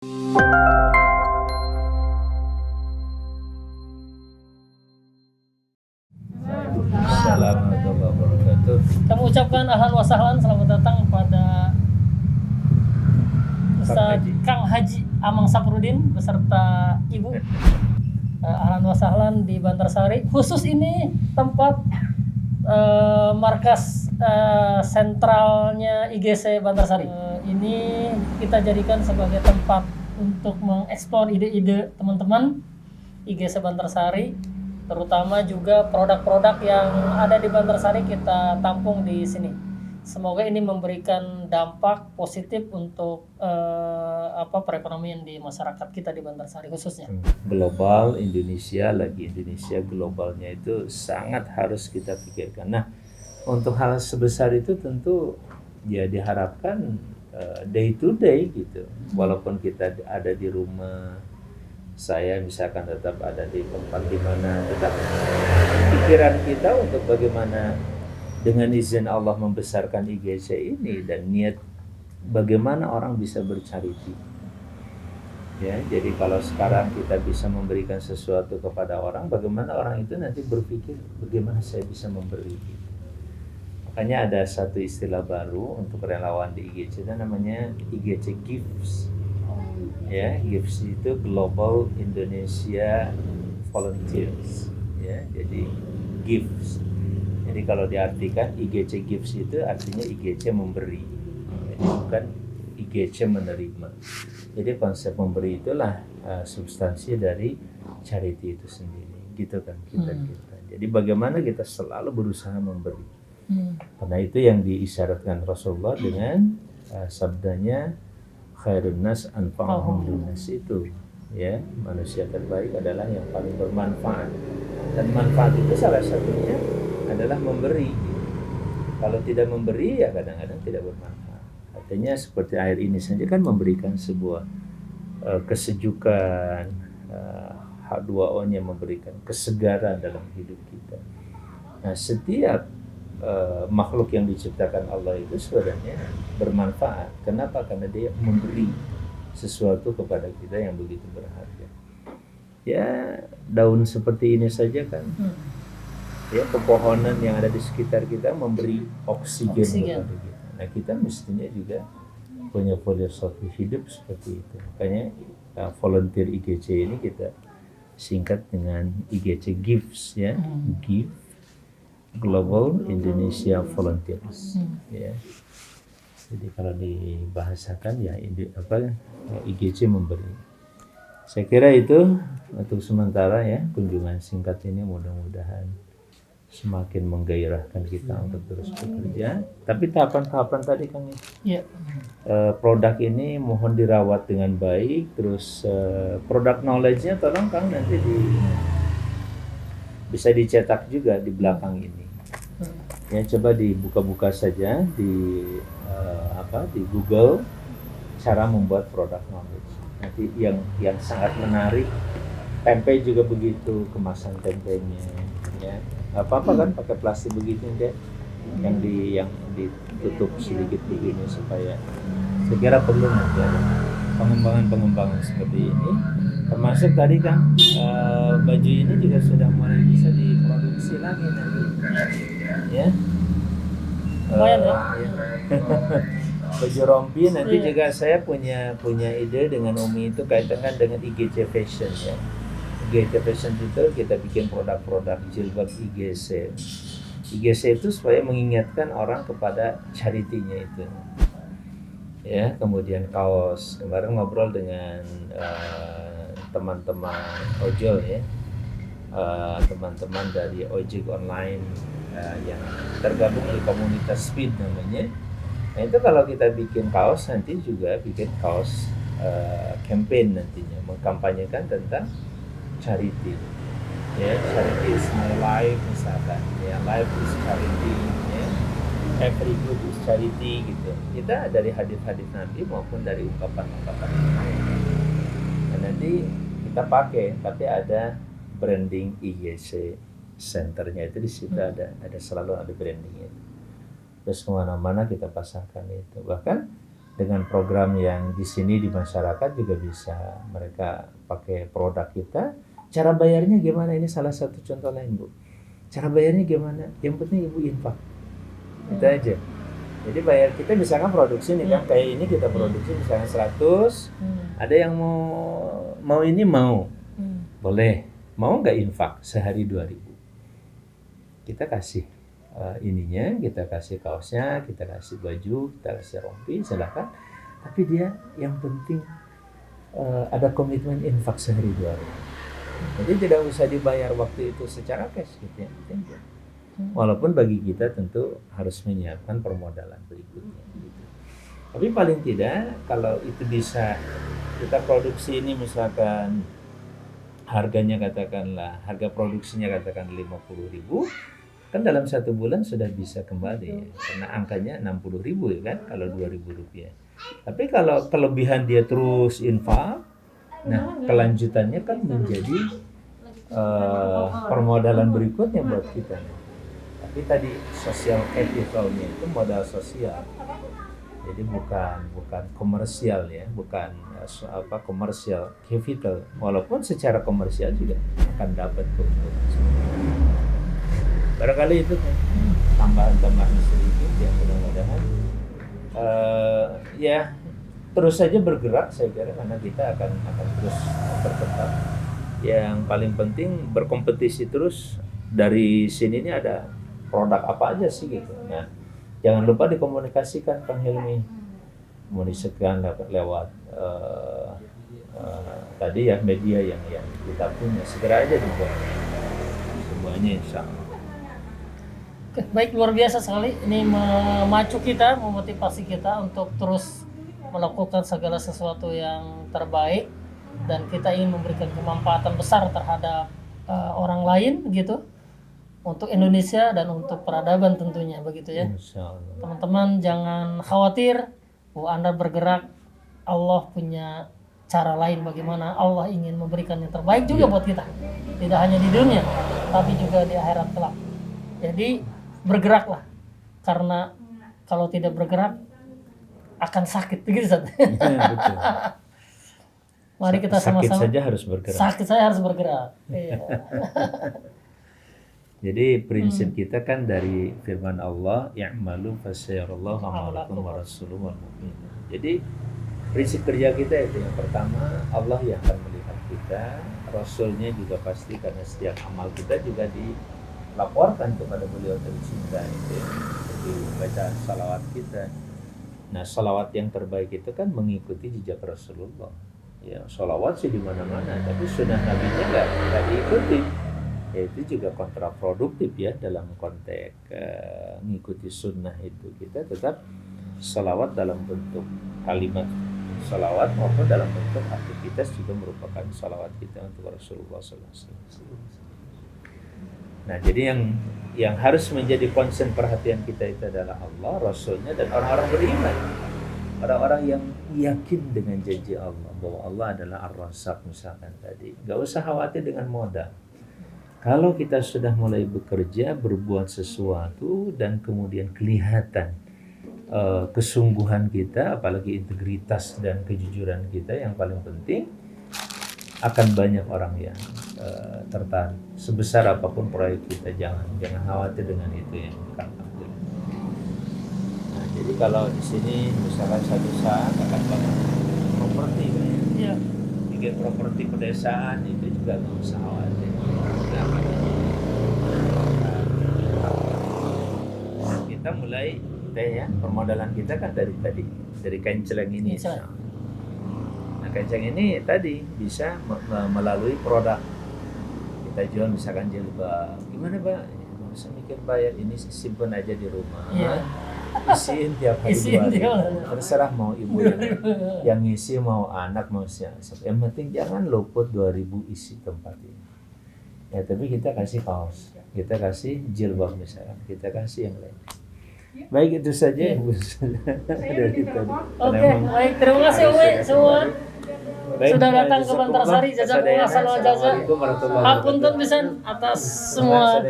Assalamualaikum warahmatullahi wabarakatuh. Kami ucapkan ahlan wa sahlan, selamat datang pada Ustaz Kang Haji Amang Saprudin beserta Ibu. Ahlan wa sahlan di Bantarsari. Khusus ini tempat markas sentralnya IGC Bantarsari. Ini kita jadikan sebagai tempat untuk mengeksplor ide-ide teman-teman IGC Bantarsari, terutama juga produk-produk yang ada di Bantarsari kita tampung di sini. Semoga ini memberikan dampak positif untuk perekonomian di masyarakat kita di Bantarsari khususnya. Global Indonesia, lagi Indonesia globalnya itu sangat harus kita pikirkan. Nah, untuk hal sebesar itu tentu ya diharapkan day to day gitu. Walaupun kita ada di rumah, saya misalkan tetap ada di tempat di mana tetap pikiran kita untuk bagaimana dengan izin Allah membesarkan IGC ini dan niat bagaimana orang bisa bercharity. Ya, jadi kalau sekarang kita bisa memberikan sesuatu kepada orang, bagaimana orang itu nanti berpikir bagaimana saya bisa memberi. Makanya ada satu istilah baru untuk relawan di IGC, itu namanya IGC Gives. Ya, Gives itu Global Indonesia Volunteers. Ya, jadi Gives. Jadi kalau diartikan IGC Gives itu artinya IGC memberi, jadi bukan IGC menerima. Jadi konsep memberi itulah substansi dari charity itu sendiri, gitu kan kita. Jadi bagaimana kita selalu berusaha memberi. Karena itu yang diisyaratkan Rasulullah dengan sabdanya khairun nas anfa'uhum linnas itu. Ya, manusia terbaik adalah yang paling bermanfaat. Dan manfaat itu salah satunya adalah memberi. Kalau tidak memberi ya kadang-kadang tidak bermanfaat. Artinya seperti air ini saja kan memberikan sebuah kesejukan, H2O-nya memberikan kesegaran dalam hidup kita. Nah, setiap makhluk yang diciptakan Allah itu sebenarnya bermanfaat. Kenapa? Karena dia memberi sesuatu kepada kita yang begitu berharga. Ya, daun seperti ini saja kan. Ya, pepohonan yang ada di sekitar kita memberi oksigen kepada kita. Nah, kita mestinya juga punya filosofi hidup seperti itu. Makanya volunteer IGC ini kita singkat dengan IGC Gives, ya. Give, Global Indonesia Volunteers. Ya. Jadi kalau dibahasakan ya IGC memberi. Saya kira itu untuk sementara ya kunjungan singkat ini, mudah-mudahan semakin menggairahkan kita untuk terus bekerja. Tapi tahapan-tahapan tadi Kang, produk ini mohon dirawat dengan baik. Terus produk knowledge-nya tolong Kang nanti bisa dicetak juga di belakang ini. Ya, coba dibuka-buka saja di di Google cara membuat produk knowledge. Nanti yang sangat menarik, tempe juga begitu, kemasan tempenya, ya. Gak apa-apa kan pakai plastik begitu deh, yang ditutup sedikit begini supaya saya kira perlu nanti ada pengembangan seperti ini. Termasuk tadi kan baju ini juga sudah mulai bisa diproduksi lagi nanti, ya. Lumayan ya. Baju rompi nanti juga saya punya ide dengan Umi itu kaitan dengan IGC Fashion, ya. IGC Fashion itu kita bikin produk-produk jilbab IGC. IGC itu supaya mengingatkan orang kepada charity-nya itu. Ya, kemudian kaos. Kemarin ngobrol dengan teman-teman ojol, ya. Teman-teman dari ojek online yang tergabung di komunitas Speed namanya. Nah, itu kalau kita bikin kaos, nanti juga bikin kaos campaign nantinya, mengkampanyekan tentang charity. Ya, charity is my life misalkan. Ya, life is charity. Ya. Every good is charity gitu. Kita dari hadis-hadis Nabi maupun dari ungkapan-ungkapan. Nah, nanti kita pakai, tapi ada branding IGC centernya itu di situ ada selalu ada brandingnya. Terus kemana-mana kita pasarkan itu. Bahkan dengan program yang di sini di masyarakat juga bisa mereka pakai produk kita. Cara bayarnya gimana? Ini salah satu contoh lain, Bu. Cara bayarnya gimana? Yang penting Ibu infak. Itu aja. Jadi bayar kita misalkan produksi nih kan, kayak ini kita produksi misalnya 100, ada yang mau ini mau. Boleh. Mau nggak infak sehari 2.000? Kita kasih ininya, kita kasih kaosnya, kita kasih baju, kita kasih rompi, silakan. Tapi dia yang penting ada komitmen infak sehari 2.000. Jadi tidak usah dibayar waktu itu secara cash gitu ya. Walaupun bagi kita tentu harus menyiapkan permodalan berikutnya. Gitu. Tapi paling tidak kalau itu bisa kita produksi ini misalkan harganya katakanlah harga produksinya katakan 50.000. Kan dalam 1 bulan sudah bisa kembali ya. Karena angkanya 60.000 ya kan kalau 2.000 rupiah. Tapi kalau kelebihan dia terus infak, nah kelanjutannya kan menjadi permodalan berikutnya buat kita. Tapi tadi social capitalnya itu modal sosial. Jadi bukan komersial ya, bukan komersial capital. Walaupun secara komersial juga akan dapat keuntungan. Barangkali itu tambahan-tambahan sedikit ya, mudah-mudahan ya terus saja bergerak saya kira karena kita akan terus berkembang. Yang paling penting berkompetisi terus. Dari sini ini ada produk apa aja sih gitu. Nah, jangan lupa dikomunikasikan Kang Hilmi. Komunikasikan lewat tadi ya media yang kita punya. Segera aja dibuat semuanya insya Allah. Baik, luar biasa sekali. Ini memacu kita, memotivasi kita untuk terus melakukan segala sesuatu yang terbaik dan kita ingin memberikan kemanfaatan besar terhadap orang lain gitu untuk Indonesia dan untuk peradaban tentunya begitu ya. Teman-teman jangan khawatir bahwa Anda bergerak, Allah punya cara lain bagaimana Allah ingin memberikan yang terbaik juga buat kita. Tidak hanya di dunia tapi juga di akhirat kelak. Jadi bergeraklah, karena kalau tidak bergerak akan sakit begitu Ustaz. Ya, betul. Mari kita sama-sama. Sakit saja harus bergerak. Sakit saya harus bergerak. Iya. Jadi prinsip kita kan dari firman Allah, ya'malu fasyarallahu amalakum wa rasuluhu wal mu'minun. Jadi prinsip kerja kita itu yang pertama, Allah yang akan melihat kita, Rasulnya juga pasti karena setiap amal kita juga dilaporkan kepada beliau tercinta itu seperti baca salawat kita. Nah, salawat yang terbaik itu kan mengikuti jejak Rasulullah. Ya, salawat sih di mana-mana, tapi sunnah Nabi-nya nggak diikuti. Ya, itu juga kontraproduktif ya dalam konteks mengikuti sunnah itu. Kita tetap salawat dalam bentuk kalimat salawat maupun dalam bentuk aktivitas juga merupakan salawat kita untuk Rasulullah SAW. Nah, jadi yang harus menjadi konsen perhatian kita itu adalah Allah, Rasulnya, dan orang-orang beriman. Orang-orang yang yakin dengan janji Allah bahwa Allah adalah Ar-Razzaq misalkan tadi. Gak usah khawatir dengan modal. Kalau kita sudah mulai bekerja, berbuat sesuatu, dan kemudian kelihatan kesungguhan kita, apalagi integritas dan kejujuran kita yang paling penting, akan banyak orang yang tertarik. Sebesar apapun proyek kita, jangan khawatir dengan itu yang gampang. Nah, jadi kalau di sini misalkan satu saat akan banyak properti, Iya. bikin properti pedesaan itu juga nggak usah khawatir. Nah, kita mulai ya permodalan kita kan dari kenceleng ini. Nah, kenceng ini tadi bisa melalui produk kita jual misalkan jilbab. Gimana Pak? Nggak usah mikir bayar, ini simpen aja di rumah. Iya. Isiin tiap hari terserah mau ibu yang ngisi, mau anak, mau siapa. Yang penting jangan luput 2.000 isi tempat ini. Ya, tapi kita kasih kaos, kita kasih jilbab misalkan, kita kasih yang lain. Baik, itu saja yang dari kita. Oke, baik, terima kasih Uwe semua. Sudah datang ke Bantarsari, jazakumullah khairan wa jazaa. Hapunten pisan atas semua